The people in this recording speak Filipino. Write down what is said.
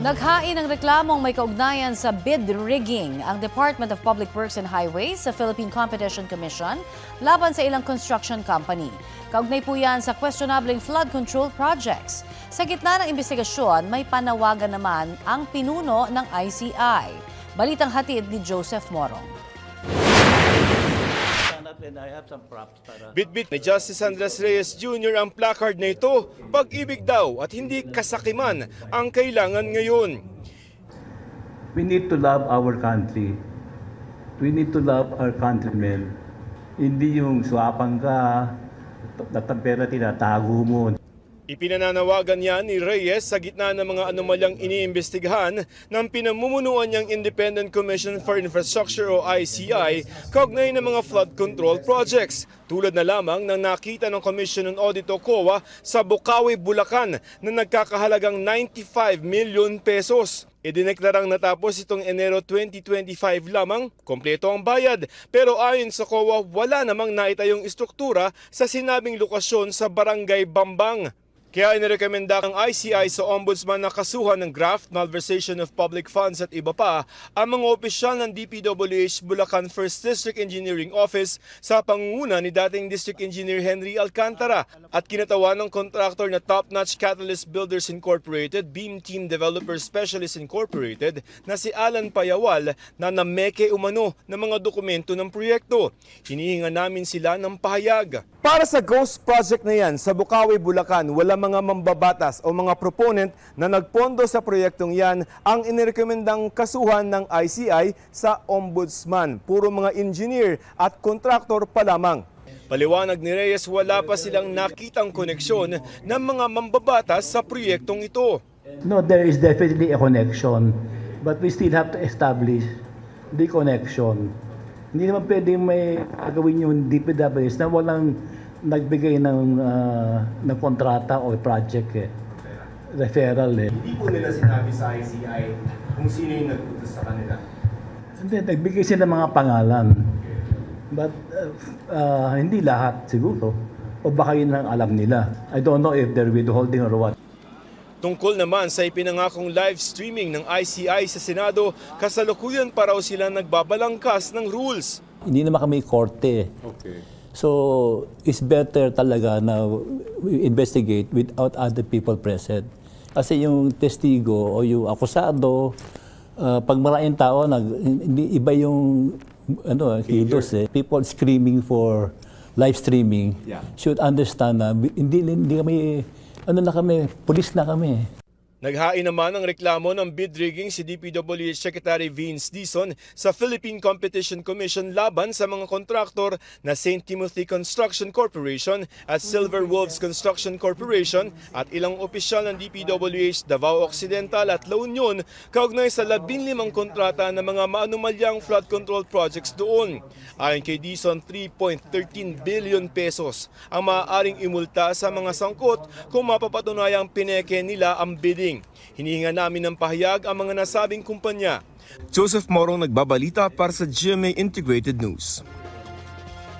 Naghain ng reklamong may kaugnayan sa bid rigging ang Department of Public Works and Highways sa Philippine Competition Commission laban sa ilang construction company. Kaugnay po yan sa questionabling flood control projects. Sa gitna ng investigasyon, may panawagan naman ang pinuno ng ICI. Balitang hatid ni Joseph Morong. Bitbit ni Justice Andres Reyes Jr. ang placard na ito, pag-ibig daw at hindi kasakiman ang kailangan ngayon. We need to love our country. We need to love our countrymen. Hindi yung swapan ka, pera tinatago mo. Ipinananawagan niya ni Reyes sa gitna ng mga anomalyang iniimbestigahan ng pinamumunuan niyang Independent Commission for Infrastructure o ICI kaugnay ng mga flood control projects. Tulad na lamang ng nakita ng Commission on Audit o COA sa Bukawi, Bulacan na nagkakahalagang 95 milyon pesos. Idineklarang natapos itong Enero 2025 lamang, kompleto ang bayad. Pero ayon sa COA, wala namang naitayong istruktura sa sinabing lokasyon sa Barangay Bambang. Kaya inirekomenda ng ICI sa Ombudsman na kasuhan ng graft, malversation of public funds at iba pa ang mga opisyal ng DPWH Bulacan 1st District Engineering Office sa pangunguna ni dating District Engineer Henry Alcantara at kinatawan ng kontraktor na Top Notch Catalyst Builders Incorporated, Beam Team Developer Specialist Incorporated na si Alan Payawal na nameke umano ng mga dokumento ng proyekto. Hinihinga namin sila ng pahayag. Para sa ghost project na yan sa Bukawi, Bulacan, wala mga mambabatas o mga proponent na nagpondo sa proyektong yan ang inirekomendang kasuhan ng ICI sa Ombudsman. Puro mga engineer at kontraktor pa lamang. Paliwanag ni Reyes, wala pa silang nakitang koneksyon ng mga mambabatas sa proyektong ito. No, there is definitely a connection, but we still have to establish the connection. Hindi naman pwedeng may gawin yung DPWH na walang nagbigay ng kontrata o project referral Hindi po nila sinabi sa ICI kung sino yung nagputos sa kanila? Hindi, nagbigay sila ng mga pangalan. But hindi lahat siguro. O baka yun ang alam nila. I don't know if they're withholding or what. Tungkol naman sa ipinangakong live streaming ng ICI sa Senado, kasalukuyan pa raw sila nagbabalangkas ng rules. Hindi naman kami korte. Okay. So, it's better talaga na we investigate without other people present. Kasi yung testigo o yung akusado, pag maraming tao, hindi iba yung kilos People screaming for live streaming should understand na hindi kami, pulis na kami. Naghain naman ng reklamo ng bid rigging si DPWH Secretary Vince Dizon sa Philippine Competition Commission laban sa mga kontraktor na St. Timothy Construction Corporation at Silver Wolves Construction Corporation at ilang opisyal ng DPWH Davao Occidental at La Union kaugnay sa 15 kontrata ng mga maanumalyang flood control projects doon. Ayon kay Dizon, 3.13 billion pesos ang maaaring imulta sa mga sangkot kung mapapatunayang pineke nila ang bidding. Hinihinga namin ng pahayag ang mga nasabing kumpanya. Joseph Morong nagbabalita para sa GMA Integrated News.